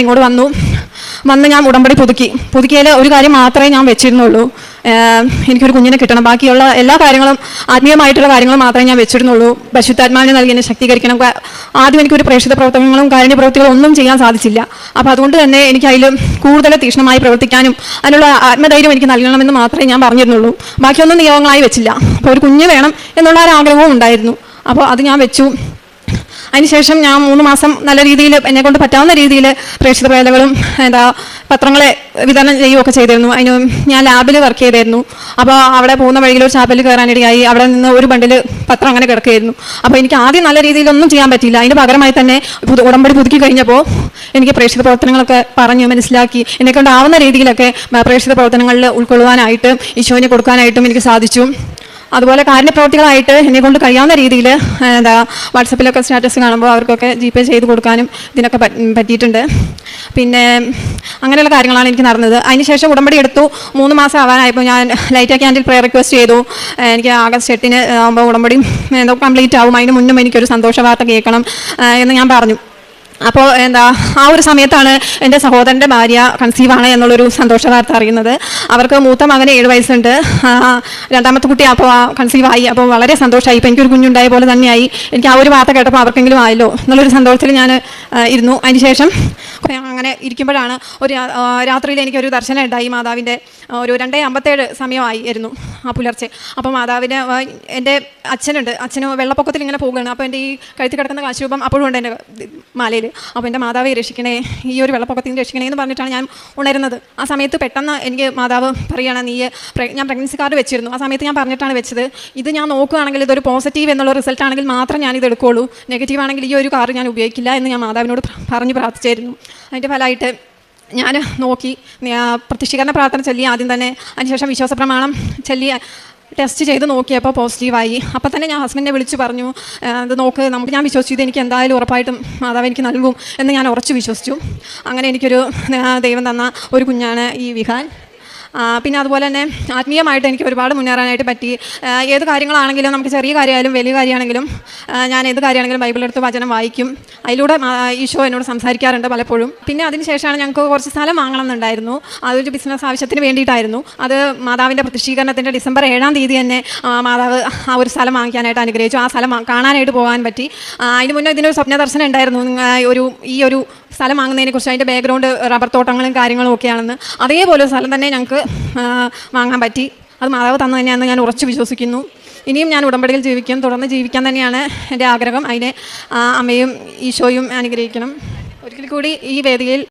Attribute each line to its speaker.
Speaker 1: ഇങ്ങോട്ട് വന്ന് ഞാൻ ഉടമ്പടി പുതുക്കിയതിൽ ഒരു കാര്യം മാത്രമേ ഞാൻ വെച്ചിരുന്നുള്ളൂ. എനിക്കൊരു കുഞ്ഞിനെ കിട്ടണം. ബാക്കിയുള്ള എല്ലാ കാര്യങ്ങളും ആത്മീയമായിട്ടുള്ള കാര്യങ്ങളും മാത്രമേ ഞാൻ വെച്ചിരുന്നുള്ളൂ. പരിശുദ്ധാത്മാവിനെ നൽകി എന്നെ ശക്തീകരിക്കണം. ആദ്യം എനിക്കൊരു പ്രേക്ഷിത പ്രവർത്തനങ്ങളും കാരുണ്യപ്രവൃത്തികളും ഒന്നും ചെയ്യാൻ സാധിച്ചില്ല. അപ്പോൾ അതുകൊണ്ട് തന്നെ എനിക്ക് അതിൽ കൂടുതൽ തീക്ഷ്ണമായി പ്രവർത്തിക്കാനും അതിനുള്ള ആത്മധൈര്യം എനിക്ക് നൽകണമെന്ന് മാത്രമേ ഞാൻ പറഞ്ഞിരുന്നുള്ളൂ. ബാക്കിയൊന്നും നിയമങ്ങളായി വെച്ചില്ല. അപ്പോൾ ഒരു കുഞ്ഞ് വേണം എന്നുള്ള ഒരു ആഗ്രഹവും ഉണ്ടായിരുന്നു. അപ്പോൾ അത് ഞാൻ വെച്ചു. അതിനുശേഷം ഞാൻ 3 മാസം നല്ല രീതിയിൽ എന്നെക്കൊണ്ട് പറ്റാവുന്ന രീതിയിൽ പ്രേക്ഷിത വേലകളും പത്രങ്ങളെ വിതരണം ചെയ്യുകയൊക്കെ ചെയ്തിരുന്നു. അതിന് ഞാൻ ലാബിൽ വർക്ക് ചെയ്തിരുന്നു. അപ്പോൾ അവിടെ പോകുന്ന വഴിയിൽ ഒരു ചാപ്പലിൽ കയറാനിടയായി. അവിടെ നിന്ന് ഒരു ബണ്ടിൽ പത്രം അങ്ങനെ കിടക്കുകയായിരുന്നു. അപ്പോൾ എനിക്ക് ആദ്യം നല്ല രീതിയിലൊന്നും ചെയ്യാൻ പറ്റില്ല. അതിന് പകരമായി തന്നെ ഉടമ്പടി പുതുക്കി കഴിഞ്ഞപ്പോൾ എനിക്ക് പ്രേക്ഷിത പ്രവർത്തനങ്ങളൊക്കെ പറഞ്ഞ് മനസ്സിലാക്കി എന്നെക്കൊണ്ടാവുന്ന രീതിയിലൊക്കെ പ്രേക്ഷിത പ്രവർത്തനങ്ങളിൽ ഉൾക്കൊള്ളുവാനായിട്ട് ഈശോനെ കൊടുക്കാനായിട്ടും എനിക്ക് സാധിച്ചു. അതുപോലെ കാരുണ്യപ്രവർത്തികളായിട്ട് എന്നെക്കൊണ്ട് കഴിയാവുന്ന രീതിയിൽ വാട്സപ്പിലൊക്കെ സ്റ്റാറ്റസ് കാണുമ്പോൾ അവർക്കൊക്കെ GPay ചെയ്ത് കൊടുക്കാനും ഇതിനൊക്കെ പറ്റിയിട്ടുണ്ട്. പിന്നെ അങ്ങനെയുള്ള കാര്യങ്ങളാണ് എനിക്ക് നടന്നത്. അതിനുശേഷം ഉടമ്പടി എടുത്തു. 3 മാസം ആവാനായപ്പോൾ ഞാൻ ലൈറ്റ് ക്യാൻഡിൽ പ്രയർ റിക്വസ്റ്റ് ചെയ്തു. എനിക്ക് ആഗസ്റ്റ് 8 ആകുമ്പോൾ ഉടമ്പടി കംപ്ലീറ്റ് ആവും. അതിന് മുന്നും എനിക്കൊരു സന്തോഷ വാർത്ത കേൾക്കണം എന്ന് ഞാൻ പറഞ്ഞു. അപ്പോൾ ആ ഒരു സമയത്താണ് എൻ്റെ സഹോദരൻ്റെ ഭാര്യ കൺസീവാണ് എന്നുള്ളൊരു സന്തോഷ വാർത്ത അറിയുന്നത്. അവർക്ക് മൂത്ത മകന് 7 വയസ്സുണ്ട്. രണ്ടാമത്തെ കുട്ടി അപ്പോൾ കൺസീവായി. അപ്പോൾ വളരെ സന്തോഷമായി. ഇപ്പോൾ എനിക്കൊരു കുഞ്ഞുണ്ടായ പോലെ തന്നെയായി. എനിക്ക് ആ ഒരു വാർത്ത കേട്ടപ്പോൾ അവർക്കെങ്കിലും ആയല്ലോ എന്നുള്ളൊരു സന്തോഷത്തിൽ ഞാൻ ഇരുന്നു. അതിനുശേഷം അങ്ങനെ ഇരിക്കുമ്പോഴാണ് ഒരു രാത്രിയിൽ എനിക്കൊരു ദർശനം ഉണ്ടായി. മാതാവിൻ്റെ ഒരു 2:57 സമയമായിരുന്നു ആ പുലർച്ചെ. അപ്പോൾ മാതാവിന് എൻ്റെ അച്ഛന് വെള്ളപ്പൊക്കത്തിൽ ഇങ്ങനെ പോകുകയാണ്. അപ്പോൾ എൻ്റെ ഈ കഴുത്തിൽ കിടക്കുന്ന കാശുരൂപം അപ്പോഴും ഉണ്ട് എൻ്റെ മാലയിൽ. അപ്പോൾ എൻ്റെ മാതാവെ രക്ഷിക്കണേ, ഈ ഒരു വെള്ളപ്പൊക്കത്തിൽ നിന്ന് രക്ഷിക്കണേ എന്ന് പറഞ്ഞിട്ടാണ് ഞാൻ ഉണരുന്നത്. ആ സമയത്ത് പെട്ടെന്ന് എനിക്ക് മാതാവ് പറയുകയാണ്, ഞാൻ പ്രഗ്നൻസി കാർഡ് വെച്ചിരുന്നു. ആ സമയത്ത് ഞാൻ പറഞ്ഞിട്ടാണ് വെച്ചത്, ഇത് ഞാൻ നോക്കുകയാണെങ്കിൽ ഇതൊരു പോസിറ്റീവ് എന്നുള്ള റിസൾട്ട് ആണെങ്കിൽ മാത്രം ഞാനിത് എടുക്കുകയുള്ളൂ, നെഗറ്റീവ് ആണെങ്കിൽ ഈ ഒരു കാർഡ് ഞാൻ ഉപയോഗിക്കില്ല എന്ന് ഞാൻ മാതാവിനോട് പറഞ്ഞ് പ്രാർത്ഥിച്ചായിരുന്നു. അതിൻ്റെ ഫലമായിട്ട് ഞാൻ നോക്കി പ്രത്യക്ഷീകരണ പ്രാർത്ഥന ചൊല്ലി ആദ്യം തന്നെ. അതിനുശേഷം വിശ്വാസ പ്രമാണം ചൊല്ലി ടെസ്റ്റ് ചെയ്ത് നോക്കിയപ്പോൾ പോസിറ്റീവായി. അപ്പോൾ തന്നെ ഞാൻ ഹസ്ബൻഡിനെ വിളിച്ച് പറഞ്ഞു, ഇത് നോക്ക്, ഞാൻ വിശ്വസിച്ചു ഇത് എനിക്ക് എന്തായാലും ഉറപ്പായിട്ടും മാതാവ് എനിക്ക് നൽകും എന്ന് ഞാൻ ഉറച്ചു വിശ്വസിച്ചു. അങ്ങനെ എനിക്കൊരു ദൈവം തന്ന ഒരു കുഞ്ഞാണ് ഈ വിഹാൻ. പിന്നെ അതുപോലെ തന്നെ ആത്മീയമായിട്ട് എനിക്ക് ഒരുപാട് മുന്നേറാനായിട്ട് പറ്റി. ഏത് കാര്യങ്ങളാണെങ്കിലും നമുക്ക് ചെറിയ കാര്യമായാലും വലിയ കാര്യമാണെങ്കിലും ഞാൻ ഏത് കാര്യമാണെങ്കിലും ബൈബിളെടുത്ത് വചനം വായിക്കും. അതിലൂടെ ഈശോ എന്നോട് സംസാരിക്കാറുണ്ട് പലപ്പോഴും. പിന്നെ അതിന് ശേഷമാണ് ഞങ്ങൾക്ക് കുറച്ച് സ്ഥലം വാങ്ങണം എന്നുണ്ടായിരുന്നു. അതൊരു ബിസിനസ് ആവശ്യത്തിന് വേണ്ടിയിട്ടായിരുന്നു. അത് മാതാവിൻ്റെ പ്രത്യക്ഷീകരണത്തിൻ്റെ ഡിസംബർ 7-ാം തീയതി തന്നെ മാതാവ് ആ ഒരു സ്ഥലം വാങ്ങിക്കാനായിട്ട് അനുഗ്രഹിച്ചു. ആ സ്ഥലം കാണാനായിട്ട് പോകാൻ പറ്റി. അതിന് മുന്നേ ഇതിനൊരു സ്വപ്ന ദർശനം ഉണ്ടായിരുന്നു. ഈ ഒരു സ്ഥലം വാങ്ങുന്നതിനെക്കുറിച്ച് അതിൻ്റെ ബാക്ക്ഗ്രൗണ്ട് റബ്ബർ തോട്ടങ്ങളും കാര്യങ്ങളും ഒക്കെയാണെന്ന്. അതേപോലെ ഒരു സ്ഥലം തന്നെ ഞങ്ങൾക്ക് വാങ്ങാൻ പറ്റി. അത് മാതാവ് തന്നു തന്നെയാണെന്ന് ഞാൻ ഉറച്ചു വിശ്വസിക്കുന്നു. ഇനിയും ഞാൻ ഉടമ്പടിയിൽ ജീവിക്കും, തുടർന്ന് ജീവിക്കാൻ തന്നെയാണ് എൻ്റെ ആഗ്രഹം. അതിനെ അമ്മയും ഈശോയും അനുഗ്രഹിക്കണം. ഒരിക്കൽ കൂടി ഈ വേദിയിൽ